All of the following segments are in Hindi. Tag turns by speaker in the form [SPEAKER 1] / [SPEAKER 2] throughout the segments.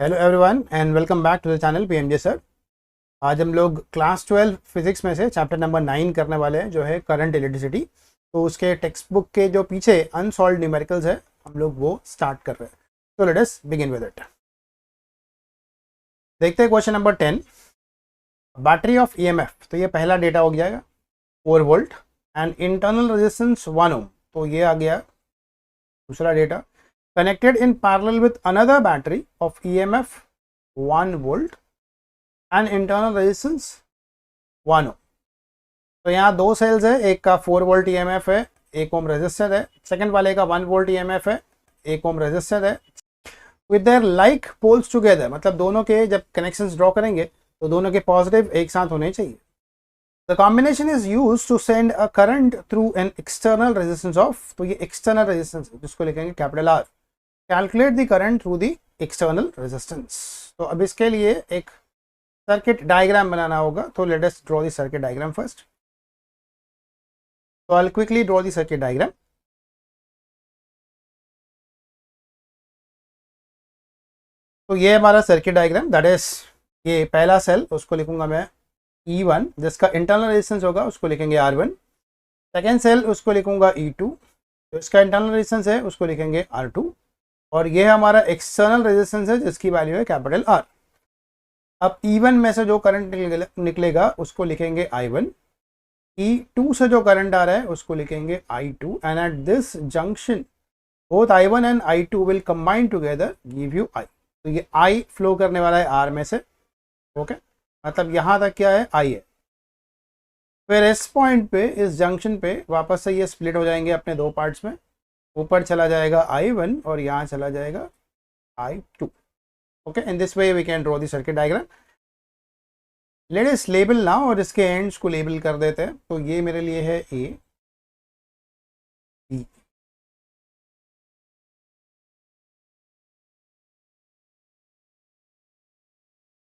[SPEAKER 1] Hello everyone and welcome back to the channel PMJ sir. आज हम लोग क्लास 12 फिजिक्स में से चैप्टर नंबर 9 करने वाले हैं, जो है करंट इलेक्ट्रिसिटी। तो उसके टेक्स्ट बुक के जो पीछे अनसॉल्व न्यूमेरिकल्स है, हम लोग वो स्टार्ट कर रहे हैं। तो let us begin with it. देखते हैं question number 10, battery of EMF. तो ये पहला डेटा हो जाएगा 4 वोल्ट एंड इंटरनल रेजिस्टेंस 1 ओम। तो ये आ गया दूसरा data. Connected in parallel with another battery of EMF 1 volt and internal resistance 1 ohm। तो यहाँ दो सेल्स है, एक का 4 वोल्ट EMF है, 1 ओम रेजिस्टर है। सेकंड वाले का 1 वोल्ट EMF है, 1 ओम रेजिस्टर है। With their like poles together, मतलब दोनों के जब कनेक्शंस ड्रॉ करेंगे तो दोनों के पॉजिटिव एक साथ होने चाहिए। The combination is used to send a current through an external resistance of, तो ये एक्सटर्नल रेजिस्टेंस जिसको लिखेंगे capital R. Calculate the current through the external resistance. तो अब इसके लिए एक सर्किट डायग्राम बनाना होगा। तो let us draw the circuit diagram first. तो I will quickly draw the circuit diagram. तो ये हमारा सर्किट डायग्राम, दैट इज ये पहला सेल, उसको लिखूंगा मैं E1, जिसका इंटरनल रेजिस्टेंस होगा उसको लिखेंगे R1। सेकेंड सेल उसको लिखूंगा E2, तो इसका इंटरनल रेजिस्टेंस है उसको लिखेंगे R2। और ये हमारा एक्सटर्नल रेजिस्टेंस है जिसकी वैल्यू है कैपिटल आर। अब E1 में से जो करंट निकलेगा उसको लिखेंगे I1। E2 से जो करंट आ रहा है उसको लिखेंगे I2 and at this junction both I1 and I2 will combine together give you I। तो ये I फ्लो करने वाला है R में से, ओके, मतलब यहाँ तक क्या है I है। फिर इस पॉइंट पे, इस जंक्शन पे वापस से ये स्प्लिट हो जाएंगे अपने दो पार्ट्स में। ऊपर चला जाएगा I1 और यहाँ चला जाएगा I2। Okay, in this way we can draw the circuit diagram. Let us label now, और इसके एंड्स को लेबल कर देते हैं। तो ये मेरे लिए है A, B।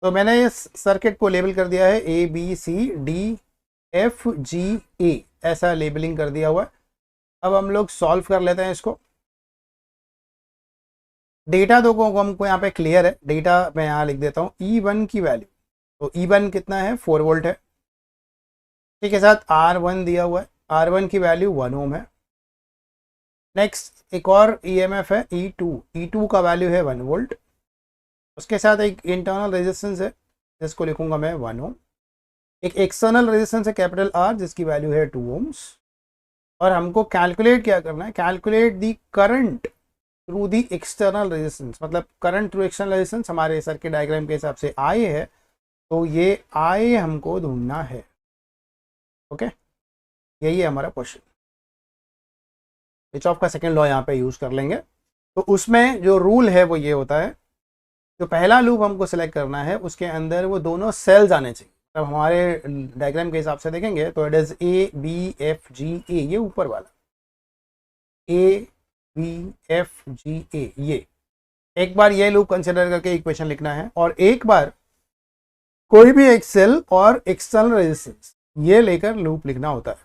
[SPEAKER 1] तो मैंने इस सर्किट को लेबल कर दिया है A B C D F G A, ऐसा लेबलिंग कर दिया हुआ है। अब हम लोग सॉल्व कर लेते हैं इसको। डेटा दो को हमको यहाँ पे क्लियर है। डेटा मैं यहाँ लिख देता हूँ E1 की वैल्यू। तो E1 कितना है, 4 वोल्ट है। ठीक है, साथ R1 दिया हुआ है, R1 की वैल्यू 1 ओम है। नेक्स्ट एक और EMF है E2, E2 का वैल्यू है 1 वोल्ट। उसके साथ एक इंटरनल रेजिस्टेंस है जिसको लिखूंगा मैं 1 ओम। एक एक्सटर्नल रेजिस्टेंस है कैपिटल R जिसकी वैल्यू है 2 ओम्स। और हमको कैलकुलेट क्या करना है, calculate the current through the external resistance. मतलब करंट थ्रू एक्सटर्नल रेजिस्टेंस हमारे सर्किट डायग्राम के हिसाब से I है, तो ये I हमको ढूंढना है। ओके, यही है हमारा क्वेश्चन। किरचॉफ का सेकंड लॉ यहाँ पे यूज कर लेंगे। तो उसमें जो रूल है वो ये होता है, जो पहला लूप हमको सिलेक्ट करना है उसके अंदर वो दोनों सेल्स आने चाहिए। तब हमारे डायग्राम के हिसाब से देखेंगे तो इट इज ABFGA, ये ऊपर वाला ABFGA। ये एक बार ये लूप कंसिडर करके इक्वेशन लिखना है, और एक बार कोई भी एक सेल और एक्सटर्नल रेजिस्टेंस ये लेकर लूप लिखना होता है।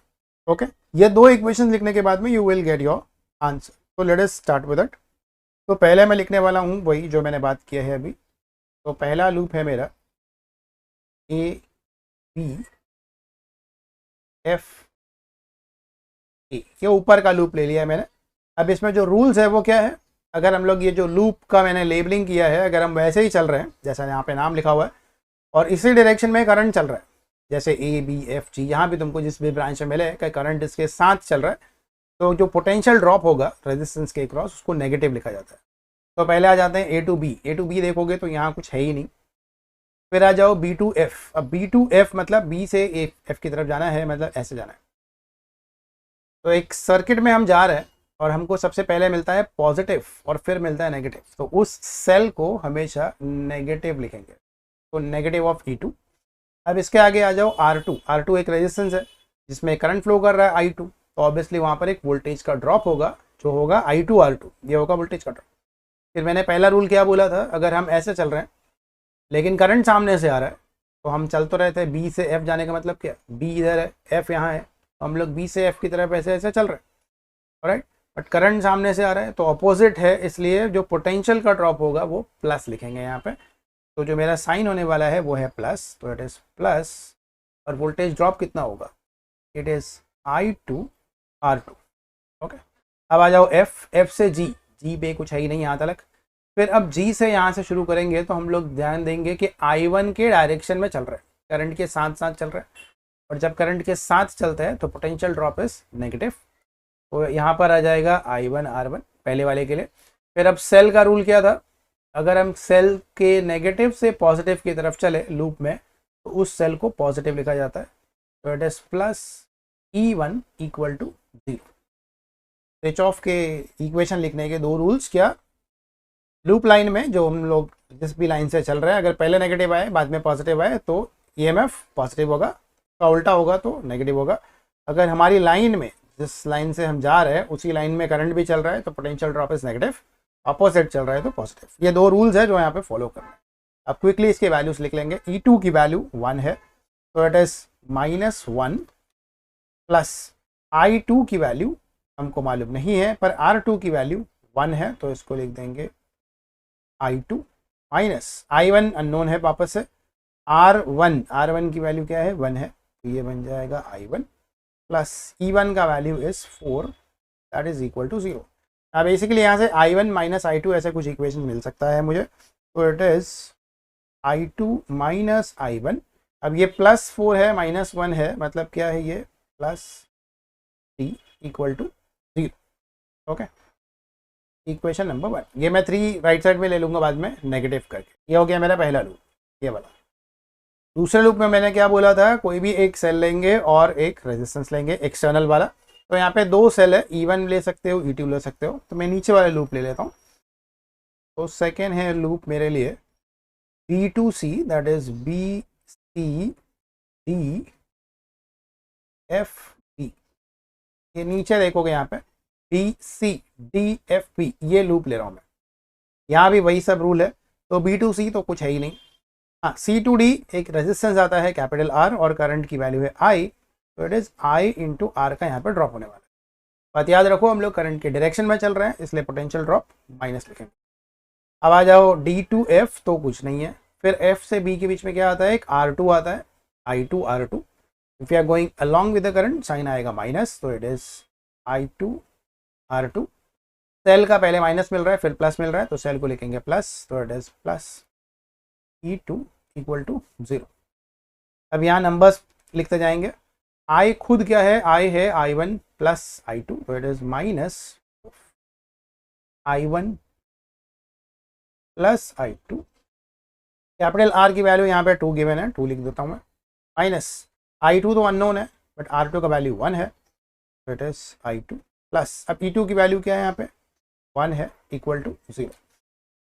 [SPEAKER 1] ओके, ये दो इक्वेशन लिखने के बाद में you will get your answer. तो let us start with it. तो पहले मैं लिखने वाला हूँ वही जो मैंने बात किया है अभी। तो पहला लूप है मेरा ABFA, ये ऊपर का लूप ले लिया है मैंने। अब इसमें जो रूल्स है वो क्या है, अगर हम लोग ये जो लूप का मैंने लेबलिंग किया है, अगर हम वैसे ही चल रहे हैं जैसा यहाँ पे नाम लिखा हुआ है और इसी डायरेक्शन में करंट चल रहा है, जैसे ABFG, यहाँ भी तुमको जिस भी ब्रांच में मिले कि करंट इसके साथ चल रहा है, तो जो पोटेंशियल ड्रॉप होगा रेजिस्टेंस के क्रॉस उसको नेगेटिव लिखा जाता है। तो पहले आ जाते हैं A to B। A to B देखोगे तो यहाँ कुछ है ही नहीं। फिर आ जाओ B to F। अब B to F मतलब B से F की तरफ जाना है, मतलब ऐसे जाना है। तो एक सर्किट में हम जा रहे हैं और हमको सबसे पहले मिलता है पॉजिटिव और फिर मिलता है नेगेटिव, तो उस सेल को हमेशा नेगेटिव लिखेंगे। तो नेगेटिव ऑफ E2। अब इसके आगे आ जाओ R2। R2 एक रेजिस्टेंस है जिसमें करंट फ्लो कर रहा है I2, तो ऑब्वियसली वहाँ पर एक वोल्टेज का ड्रॉप होगा जो होगा I2 R2, ये होगा वोल्टेज का ड्रॉप। फिर मैंने पहला रूल क्या बोला था, अगर हम ऐसे चल रहे हैं लेकिन करंट सामने से आ रहा है तो हम चल तो रहे थे B से F जाने का मतलब क्या, B इधर है F यहाँ है, तो हम लोग B से F की तरफ ऐसे ऐसे चल रहे हैं। राइट, बट करंट सामने से आ रहा है तो अपोजिट है, इसलिए जो पोटेंशियल का ड्रॉप होगा वो प्लस लिखेंगे यहाँ पे। तो जो मेरा साइन होने वाला है वो है प्लस, तो इट इज़ प्लस, और वोल्टेज ड्रॉप कितना होगा, इट इज़ I2R2। ओके, अब आ जाओ एफ से जी पे कुछ है ही नहीं यहाँ तक। फिर अब जी से यहाँ से शुरू करेंगे तो हम लोग ध्यान देंगे कि I1 के डायरेक्शन में चल रहा है, करंट के साथ साथ चल रहा है, और जब करंट के साथ चलता है तो पोटेंशियल ड्रॉप इज नेगेटिव। तो यहाँ पर आ जाएगा I1R1 पहले वाले के लिए। फिर अब सेल का रूल क्या था, अगर हम सेल के नेगेटिव से पॉजिटिव की तरफ चले लूप में तो उस सेल को पॉजिटिव लिखा जाता है, तो it is plus E1 equal to 0। Switch off के इक्वेशन लिखने के दो रूल्स, क्या, लूप लाइन में जो हम लोग जिस भी लाइन से चल रहे हैं अगर पहले नेगेटिव आए बाद में पॉजिटिव आए तो EMF पॉजिटिव होगा, का उल्टा होगा तो नेगेटिव होगा। अगर हमारी लाइन में जिस लाइन से हम जा रहे हैं उसी लाइन में करंट भी चल रहा है तो potential drop is negative, opposite चल रहा है तो पॉजिटिव। ये दो रूल्स है जो यहाँ पे फॉलो करना है। अब क्विकली इसके वैल्यूज लिख लेंगे। E2 की वैल्यू 1 है तो इट इज -1 प्लस I2 की वैल्यू हमको मालूम नहीं है पर R2 की वैल्यू 1 है तो इसको लिख देंगे I2 माइनस I1 अननोन है वापस से, R1 की वैल्यू क्या है 1 है, तो ये बन जाएगा I1 प्लस E1 का value is 4 that is equal to 0। अब बेसिकली यहाँ से I1 माइनस I2 ऐसे कुछ इक्वेशन मिल सकता है मुझे, तो it is I2 minus I1। अब ये प्लस 4 है माइनस 1 है, मतलब क्या है ये plus 3 equal to 0। Okay, equation number 1। ये मैं 3 राइट साइड में ले लूँगा बाद में नेगेटिव करके। ये हो गया मेरा पहला लूप, ये वाला। दूसरे लूप में मैंने क्या बोला था, कोई भी एक सेल लेंगे और एक रेजिस्टेंस लेंगे एक्सटर्नल वाला। तो यहाँ पे दो सेल है, E1 ले सकते हो E2 ले सकते हो, तो मैं नीचे वाले लूप ले लेता हूँ। तो सेकेंड है लूप मेरे लिए B2C, दैट इज BCDFB। ये नीचे देखोगे यहाँ पे BCDFB, ये लूप ले रहा हूँ मैं। यहाँ भी वही सब रूल है, तो B2C तो कुछ है ही नहीं। हाँ, C2D एक रेजिस्टेंस आता है कैपिटल R और करंट की वैल्यू है I, तो it is I into R का यहाँ पर ड्रॉप होने वाला है। बात याद रखो हम लोग करंट के डायरेक्शन में चल रहे हैं इसलिए पोटेंशियल ड्रॉप माइनस लिखेंगे। अब आ जाओ D2F, तो कुछ नहीं है। फिर F से B के बीच में क्या आता है, एक R2 आता है, I2R2। If you are going along with the current sign आएगा माइनस, तो इट इज I2R2। सेल का पहले माइनस मिल रहा है फिर प्लस मिल रहा है तो सेल को लिखेंगे प्लस, तो it is plus E2 equal to 0। अब यहाँ नंबर्स लिखते जाएंगे। I खुद क्या है, I है I1 प्लस I2, तो it is minus I1 plus I2। Capital R की वैल्यू यहाँ पे 2 गिवन है, 2 लिख देता हूँ मैं, माइनस I2 तो अननोन है बट R2 का वैल्यू 1 है, तो इट इज I2 प्लस, अब E2 की वैल्यू क्या है यहाँ पे 1 है, इक्वल टू 0।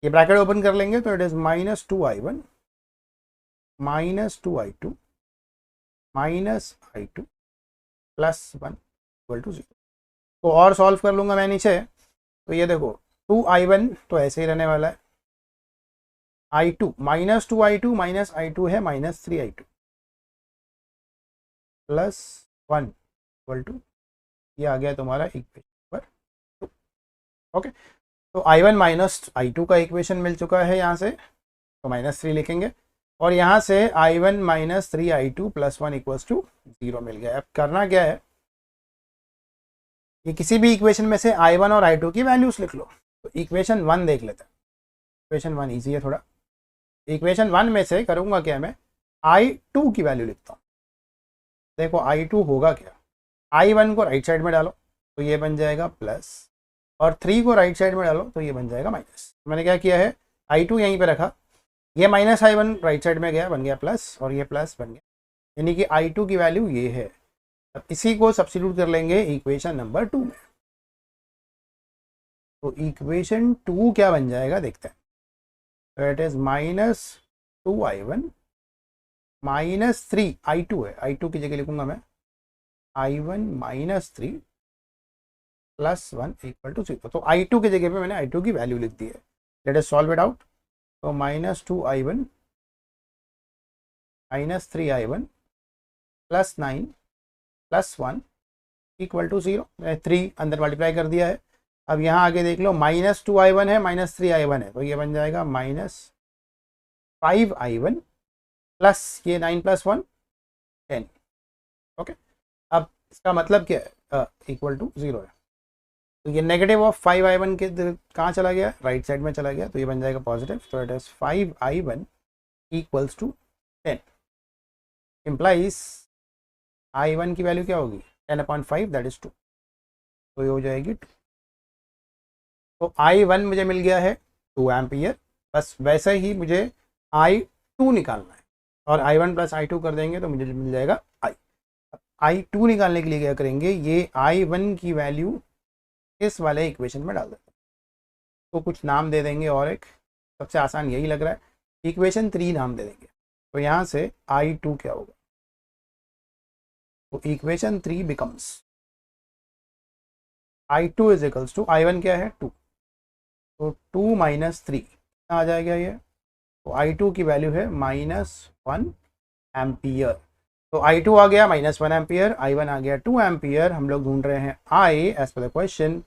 [SPEAKER 1] ये ब्रैकेट ओपन कर लेंगे तो it is -2I1 -2I2 -I2 plus 1 equal to 0। तो और सॉल्व कर लूँगा मैं नीचे, तो ये देखो 2I1 तो ऐसे ही रहने वाला है, I2 -2I2 -I2 है -3I2 प्लस 1 इक्वल टू, ये आ गया तुम्हारा इक्वेशन नंबर 2। ओके, तो I1 माइनस I2 का इक्वेशन मिल चुका है यहाँ से, तो -3 लिखेंगे, और यहाँ से I1 minus 3I2 plus 1 equals to 0 मिल गया। अब करना क्या है, ये किसी भी इक्वेशन में से I1 और I2 की वैल्यूज लिख लो। तो इक्वेशन 1 देख लेते हैं, इक्वेशन 1 ईजी है थोड़ा। इक्वेशन 1 में से करूँगा क्या, मैं I2 की वैल्यू लिखता हूँ। देखो I2 होगा क्या, I1 को राइट साइड में डालो तो ये बन जाएगा प्लस, और 3 को राइट साइड में डालो तो ये बन जाएगा माइनस। मैंने क्या किया है, I2 यहीं पे रखा, ये माइनस I1 राइट साइड में गया, बन गया प्लस, और ये प्लस बन गया, यानी कि I2 की वैल्यू ये है। अब इसी को सब्स्टिट्यूट कर लेंगे इक्वेशन नंबर 2 में, तो इक्वेशन 2 क्या बन जाएगा देखते हैं। तो इट इज -2I1 -3I2 है, I2 की जगह लिखूंगा मैं I1 -3 प्लस 1 इक्वल टू 0। तो I2 की जगह पे मैंने I2 की वैल्यू लिख दी है। Let us solve it out. तो -2I1 -3I1 plus 9 plus 1 equal to 0। मैंने 3 अंदर मल्टीप्लाई कर दिया है, अब यहाँ आगे देख लो, -2i1 है, -3i1 है, तो ये बन जाएगा -5i1 प्लस ये 9 + 1 10। ओके, अब इसका मतलब क्या है, इक्वल टू 0 है, तो ये -5i1 के कहाँ चला गया, राइट साइड में चला गया, तो ये बन जाएगा पॉजिटिव। तो it is 5i1 = 10 implies i1 की वैल्यू क्या होगी, 10/5 दैट इज 2, तो ये हो जाएगी 2। तो i1 मुझे मिल गया है 2 एम्पियर, बस वैसे ही मुझे i2 निकालना है, और i1 + i2 कर देंगे तो मुझे मिल जाएगा i। i2 निकालने के लिए क्या करेंगे, ये i1 की वैल्यू इस वाले इक्वेशन में डाल देते हैं, तो कुछ नाम दे देंगे, और एक सबसे आसान यही लग रहा है, इक्वेशन 3 नाम दे देंगे। तो यहाँ से i2 क्या होगा, तो इक्वेशन 3 बिकम्स i2 = i1 क्या है 2, तो 2 - 3 आ जाएगा ये, तो i2 की वैल्यू है -1 एम्पियर। तो i2 आ गया -1 एम्पियर, i1 आ गया 2 एम्पियर। हम लोग ढूंढ रहे हैं i as per the question,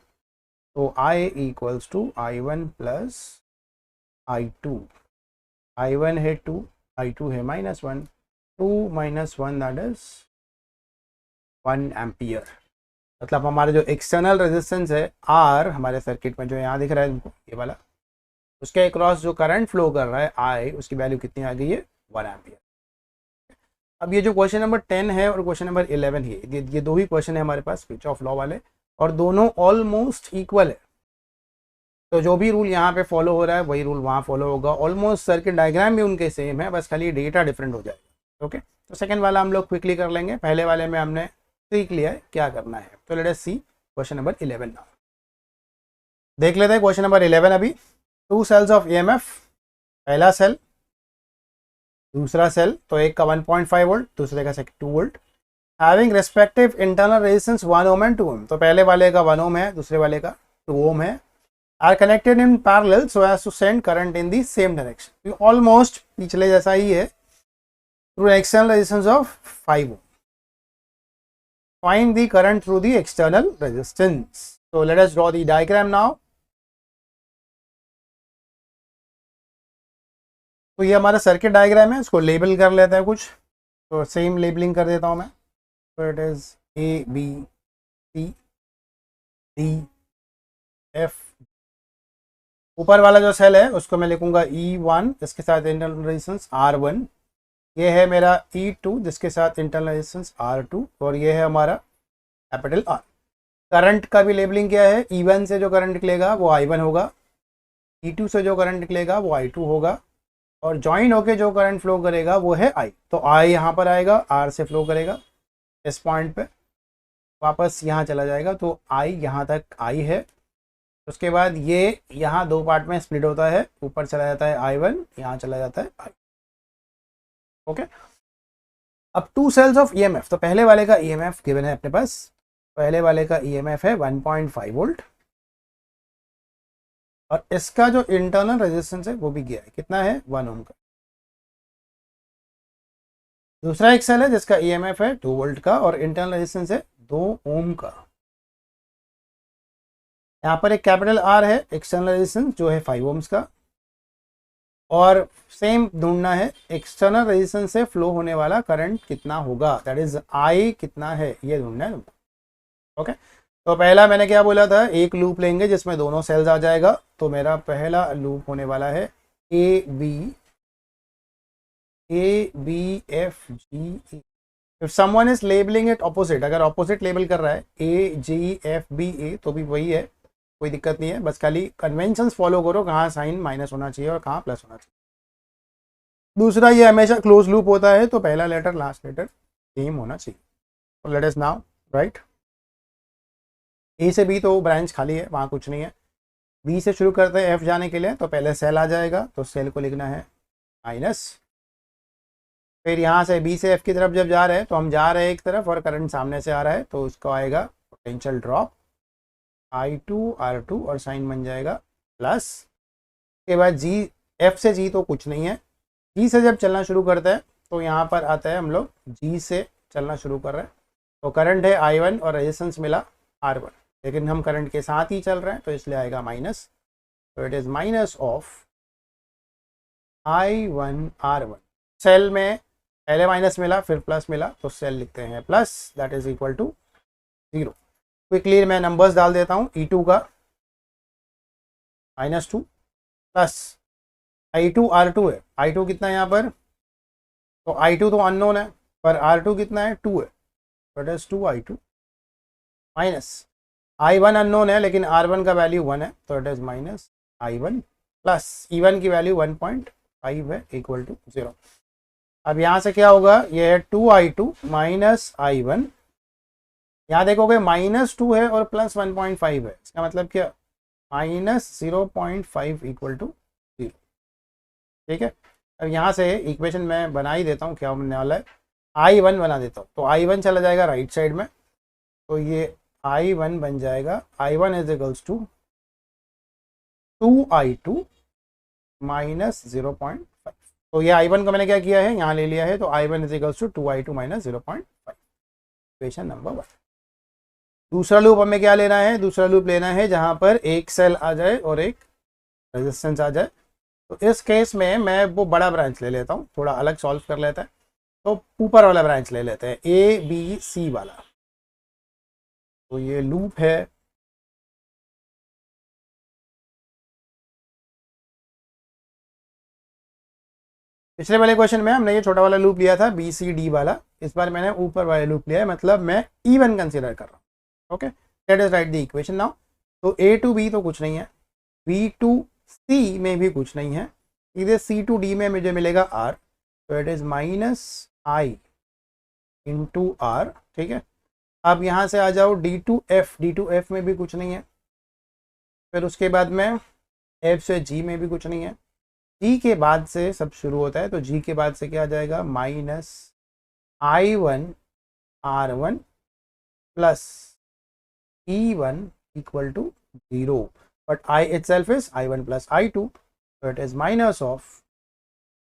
[SPEAKER 1] तो i = i1 + i2। i1 है 2, i2 है -1, 2 - 1 दैट इज 1 एम्पियर। मतलब हमारे जो एक्सटर्नल रेजिस्टेंस है R हमारे सर्किट में जो यहाँ दिख रहा है तुमको, ये वाला, उसके अक्रॉस जो करंट फ्लो कर रहा है I, उसकी वैल्यू कितनी आ गई है, 1 एम्पियर। अब ये जो क्वेश्चन नंबर 10 है और क्वेश्चन नंबर 11 है, ये दो ही क्वेश्चन है हमारे पास किरचॉफ लॉ वाले, और दोनों ऑलमोस्ट इक्वल है। तो जो भी रूल यहाँ पे फॉलो हो रहा है वही रूल वहाँ फॉलो होगा, ऑलमोस्ट सर्किट डायग्राम भी उनके सेम है, बस खाली डेटा डिफरेंट हो जाएगा। ओके, तो सेकंड वाला हम लोग क्विकली कर लेंगे, पहले वाले में हमने सीख लिया है क्या करना है। तो लेट अस सी क्वेश्चन नंबर 11 नाउ। देख लेते हैं क्वेश्चन नंबर 11 अभी। 2 सेल्स ऑफ EMF, पहला सेल, दूसरा सेल, तो एक का 1.5 वोल्ट, दूसरे का 2 volt, having respective internal resistance 1 ohm and 2 ओम। तो पहले वाले का 1 ओम है, दूसरे वाले का 2 ओम है, are connected in parallel so as to send current in the same direction. Almost पिछले जैसा ही है, through external resistance of 5 ohm. Find the current through the external resistance. So let us draw the diagram now. तो ये हमारा सर्किट डायग्राम है, इसको लेबल कर लेते हैं कुछ, तो सेम लेबलिंग कर देता हूँ मैं। तो it is A B C D F। ऊपर वाला जो सेल है उसको मैं लिखूंगा E1, इसके साथ इंटरनल रेजिस्टेंस R1, ये है मेरा E2 जिसके साथ इंटरनल रेजिस्टेंस R2, और ये है हमारा कैपिटल R। करंट का भी लेबलिंग क्या है, E1 से जो करंट निकलेगा वो I1 होगा, E2 से जो करंट निकलेगा वो I2 होगा, और ज्वाइन होके जो करंट फ्लो करेगा वो है I। तो I यहाँ पर आएगा, R से फ्लो करेगा इस पॉइंट पे, वापस यहाँ चला जाएगा, तो I यहाँ तक I है। उसके बाद ये यहाँ दो पार्ट में स्प्लिट होता है, ऊपर चला जाता है I1, यहाँ चला जाता है I। ओके, अब 2 सेल्स ऑफ EMF, तो पहले वाले का EMF गिवन है अपने पास, पहले वाले का EMF है 1.5 वोल्ट, और इसका जो इंटरनल रेजिस्टेंस है वो भी गया है, कितना है, 1 ओम का। दूसरा एक सेल है जिसका EMF है 2 वोल्ट का और इंटरनल रेजिस्टेंस है 2 ओम का। यहाँ पर एक कैपिटल R है, एक्सटर्नल रेजिस्टेंस जो है 5 ओम्स का, और सेम ढूंढना है एक्सटर्नल रेजिस्टेंस से फ्लो होने वाला करंट कितना होगा, दैट इज I कितना है, ये ढूंढना है तुमको। ओके, तो पहला मैंने क्या बोला था, एक लूप लेंगे जिसमें दोनों सेल्स आ जाएगा। तो मेरा पहला लूप होने वाला है ABFGE। If someone is labelling it opposite, अगर ऑपोजिट लेबल कर रहा है AGFBA तो भी वही है, कोई दिक्कत नहीं है, बस खाली कन्वेंशंस फॉलो करो, कहाँ साइन माइनस होना चाहिए और कहाँ प्लस होना चाहिए। दूसरा, ये हमेशा क्लोज लूप होता है, तो पहला लेटर लास्ट लेटर सेम होना चाहिए। तो let us now right, A से B तो ब्रांच खाली है, वहाँ कुछ नहीं है। B से शुरू करते हैं F जाने के लिए, तो पहले सेल आ जाएगा, तो सेल को लिखना है माइनस, फिर यहाँ से B से F की तरफ जब जा रहे हैं तो हम जा रहे हैं एक तरफ और करंट सामने से आ रहा है, तो उसको आएगा पोटेंशियल ड्रॉप I2 R2 और साइन बन जाएगा प्लस। के बाद F से G तो कुछ नहीं है, G से जब चलना शुरू करते हैं तो यहाँ पर आता है हम लोग G से चलना शुरू कर रहे हैं, तो करंट है I1 और रेजिस्टेंस मिला R1। लेकिन हम करंट के साथ ही चल रहे हैं तो इसलिए आएगा माइनस। तो it is minus of I1R1। Cell में पहले माइनस मिला फिर प्लस मिला तो सेल लिखते हैं plus, that is equal to 0। Quickly मैं नंबर्स डाल देता हूँ। E2 का -2 प्लस I2 R2 है। I2 कितना है यहाँ पर, तो I2 तो अननोन है पर R2 कितना है 2 है, तो it is 2I2 minus I1 unknown है लेकिन R1 का वैल्यू 1 है तो it is minus I1 plus E1 की वैल्यू 1.5 है इक्वल टू 0। अब यहाँ से क्या होगा, ये है 2I2 माइनस I1। यहाँ देखोगे -2 है और प्लस 1.5 है, इसका मतलब क्या, -0.5 इक्वल टू 0। ठीक है, अब यहाँ से इक्वेशन मैं बना ही देता हूँ, क्या बनने वाला है, I1 बना देता हूँ। तो I1 चला जाएगा राइट साइड में, तो ये I1 बन जाएगा I1 is equals to 2I2 minus 0.5। तो ये I1 को मैंने क्या किया है, यहाँ ले लिया है, तो I1 is equals to 2I2 minus 0.5, equation number 1। दूसरा लूप हमें क्या लेना है, दूसरा लूप लेना है जहाँ पर एक सेल आ जाए और एक रेजिस्टेंस आ जाए। तो इस केस में मैं वो बड़ा ब्रांच ले लेता हूँ, थोड़ा अलग सॉल्व कर लेता है। तो ऊपर वाला ब्रांच ले लेते हैं, ABC वाला। तो ये लूप है, पिछले वाले क्वेश्चन में हमने ये छोटा वाला लूप लिया था BCD वाला, इस बार मैंने ऊपर वाले लूप लिया है, मतलब मैं E1 कंसीडर कर रहा हूँ। Okay, let us right the equation now. तो A to B तो कुछ नहीं है, B to C में भी कुछ नहीं है, इधर C to D में मुझे मिलेगा R, तो it is minus I into R। ठीक है, अब यहाँ से आ जाओ D to F में भी कुछ नहीं है, फिर उसके बाद में F से G में भी कुछ नहीं है, G के बाद से सब शुरू होता है, तो G के बाद से क्या आ जाएगा, minus I1 R1 plus E1 equal to 0, but I itself is I1 plus I2, so it is minus of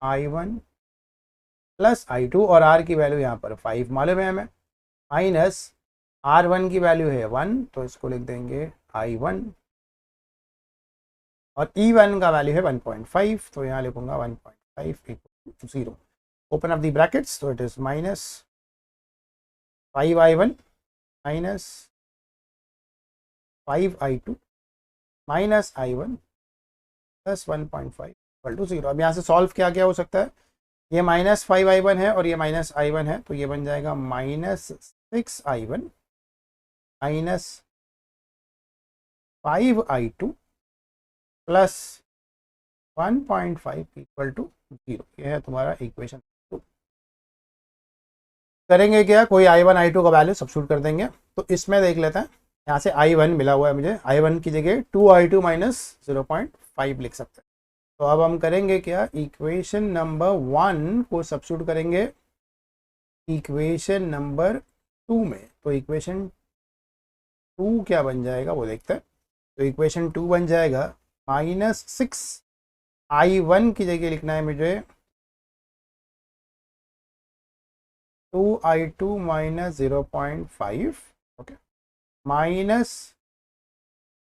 [SPEAKER 1] I1 plus I2, और R की वैल्यू यहाँ पर 5 मालूम है हमें, माइनस R1 की वैल्यू है 1, तो इसको लिख देंगे I1, और E1 का वैल्यू है 1.5, तो यहाँ लिखूंगा 1.5 equal to 0। Open up the brackets, तो it is minus 5I1 minus 5I2 minus I1 plus 1.5 equal to 0। अब यहाँ से सॉल्व क्या क्या हो सकता है, ये माइनस 5I1 है और ये माइनस I1 है, तो ये बन जाएगा minus 6I1 minus 5I2 plus 1.5 equal to 0। ये है तुम्हारा इक्वेशन 2। करेंगे क्या, कोई I1 I2 का वैल्यू सब्स्टिट्यूट कर देंगे। तो इसमें देख लेते हैं, यहाँ से I1 मिला हुआ है मुझे, I1 की जगह 2I2 माइनस 0.5 लिख सकते हैं। तो अब हम करेंगे क्या, इक्वेशन नंबर 1 को सब्स्टिट्यूट करेंगे इक्वेशन नंबर 2 में। तो इक्वेशन 2 क्या बन जाएगा वो देखते हैं। तो इक्वेशन 2 बन जाएगा माइनस 6I1 की जगह लिखना है मुझे 2I2 minus 0.5, okay, minus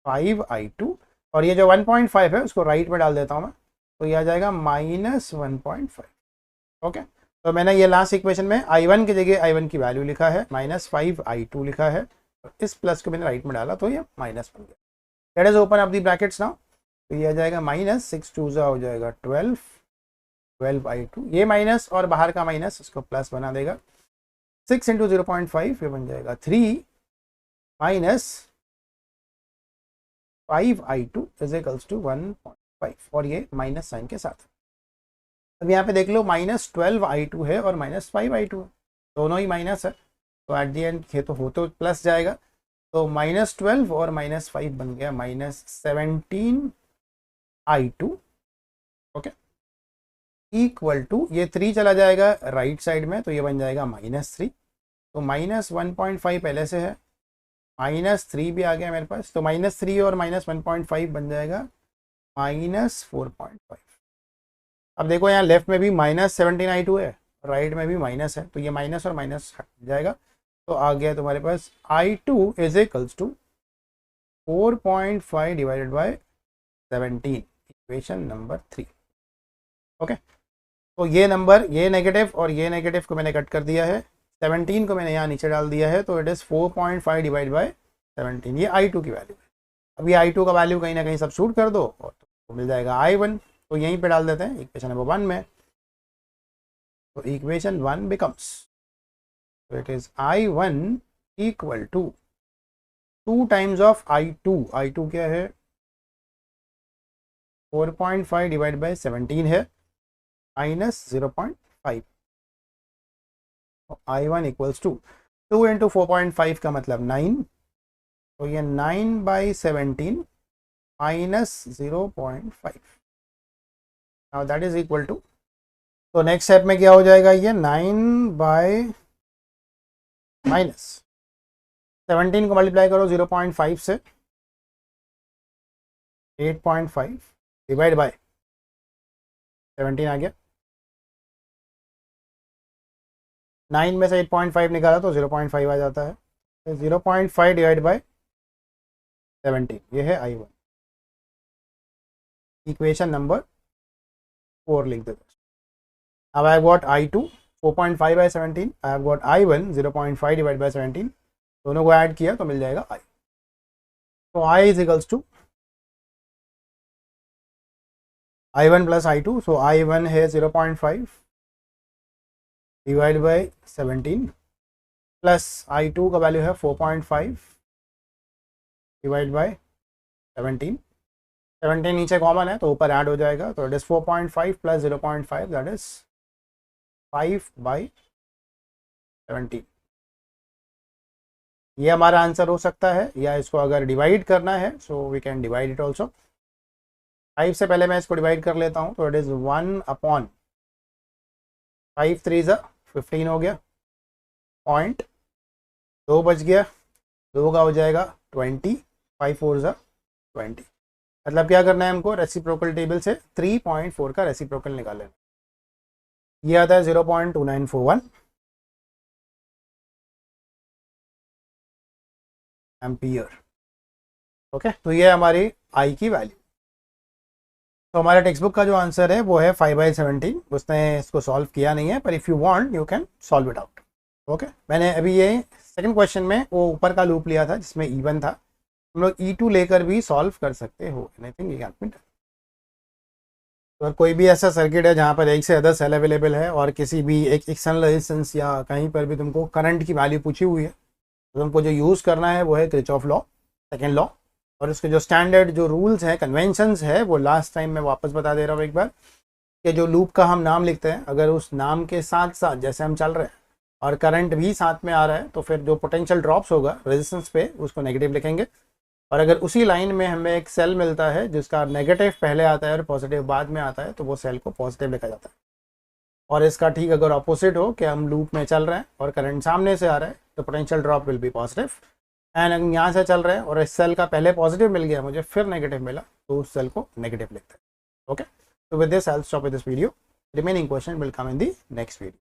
[SPEAKER 1] 5I2, और ये जो 1.5 है उसको राइट में डाल देता हूँ मैं, तो ये आ जाएगा माइनस 1.5। ओके, तो मैंने ये लास्ट इक्वेशन में I1 की जगह I1 की वैल्यू लिखा है, माइनस 5I2 लिखा है, और इस प्लस को मैंने राइट में डाला तो ये माइनस बन गया। Let us open up the brackets now. तो ये आ जाएगा माइनस 6 2 हो जाएगा 12I2, ये माइनस और बाहर का माइनस इसको प्लस बना देगा। 6 इंटू 0.5 ये बन जाएगा 3 minus 5I2 is equals to 1.5, और ये माइनस साइन के साथ। अब यहाँ पे देख लो माइनस 12I2 है और माइनस 5I2 है, दोनों ही माइनस है, तो एट दी एंड ये तो हो तो प्लस जाएगा, तो माइनस 12 और माइनस 5 बन गया minus 17I2, okay, equal to ये 3 चला जाएगा राइट साइड में, तो ये बन जाएगा माइनस 3, तो माइनस 1.5 पहले से है, माइनस 3 भी आ गया मेरे पास, तो माइनस 3 और माइनस 1.5 बन जाएगा माइनस 4.5। अब देखो यहाँ लेफ्ट में भी माइनस 17I2 है, राइट में भी माइनस है, तो ये माइनस और माइनस हट जाएगा, तो आ गया तुम्हारे पास I2 is equals to 4.5 divided by 17, equation number 3। Okay, तो ये नंबर, ये नेगेटिव और ये नेगेटिव को मैंने कट कर दिया है, 17 को मैंने यहाँ नीचे डाल दिया है, तो इट इज़ 4.5 डिवाइड बाय 17। ये I2 की वैल्यू है। अब ये I2 का वैल्यू कहीं ना कहीं सब्स्टिट्यूट कर दो और तो मिल जाएगा I1। तो यहीं पे डाल देते हैं इक्वेशन नंबर 1 में। तो इक्वेशन 1 बिकम्स, तो it is I1 equal to 2 times of I2। I2 क्या है, 4.5 डिवाइड बाय 17 है, minus 0.5। I1 equals to 2 into 4.5 का मतलब 9, तो ये 9 by 17 minus 0.5। Now that is equal to, तो नेक्स्ट स्टेप में क्या हो जाएगा, ये 9 बाई माइनस 17 को मल्टीप्लाई करो 0.5 से, 8.5 डिवाइड बाय 17 आ गया। 9 में से 8.5 निकाला तो 0.5 आ जाता है, तो 0.5 डिवाइड बाय 17, ये है I1। इक्वेशन नंबर 4 लिख देते हैं। अब I got I2 4.5 by 17, I have got I1 0.5 divide by 17, दोनों को ऐड किया तो मिल जाएगा I। तो I is equals to I1 plus I2, so I1 है 0.5 डिवाइड बाय 17 प्लस I2 का वैल्यू है 4.5 डिवाइड बाय 17। 17 नीचे कॉमन है तो ऊपर ऐड हो जाएगा, तो it is 4.5 plus 0.5, that is 5 by 17। ये हमारा आंसर हो सकता है, या इसको अगर डिवाइड करना है so we can divide it also. 5 से पहले मैं इसको डिवाइड कर लेता हूँ, तो इट इज़ 1/5 3 15 हो गया, पॉइंट 2 बच गया, 2 का हो जाएगा 20, 5 4 20। मतलब क्या करना है हमको, रेसिप्रोकल टेबल से 3.4 का रेसिप्रोकल निकाल लेना। ये आता है 0.2941 एम्पियर। ओके, तो ये हमारी I की वैल्यू। तो हमारे टेक्स्ट बुक का जो आंसर है वो है 5/17। उसने इसको सॉल्व किया नहीं है, पर if you want you can solve it out. Okay, मैंने अभी ये सेकंड क्वेश्चन में वो ऊपर का लूप लिया था जिसमें E1 था, तुम लोग E2 लेकर भी सॉल्व कर सकते हो। आई थिंक ये कैन। तो कोई भी ऐसा सर्किट है जहाँ पर एक से ज़्यादा सेल अवेलेबल है और किसी भी एक एक्सटर्नल रेजिस्टेंस या कहीं पर भी तुमको करंट की वैल्यू पूछी हुई है, तो तुमको जो यूज़ करना है वो है किरचॉफ लॉ, सेकेंड लॉ। और उसके जो स्टैंडर्ड जो रूल्स हैं, कन्वेंशंस है, वो लास्ट टाइम मैं वापस बता दे रहा हूँ एक बार, कि जो लूप का हम नाम लिखते हैं, अगर उस नाम के साथ साथ जैसे हम चल रहे हैं और करंट भी साथ में आ रहा है, तो फिर जो पोटेंशियल ड्रॉप्स होगा रेजिस्टेंस पे उसको नेगेटिव लिखेंगे। और अगर उसी लाइन में हमें एक सेल मिलता है जिसका नेगेटिव पहले आता है और पॉजिटिव बाद में आता है, तो वो सेल को पॉजिटिव लिखा जाता है। और इसका ठीक अगर ऑपोजिट हो कि हम लूप में चल रहे हैं और करंट सामने से आ रहा है, तो potential drop will be positive. And अगर यहाँ से चल रहे हैं और इस सेल का पहले पॉजिटिव मिल गया मुझे, फिर नेगेटिव मिला, तो उस सेल को नेगेटिव लिखते हैं। ओके, तो with this I will stop with this video. Remaining question will come in the next video.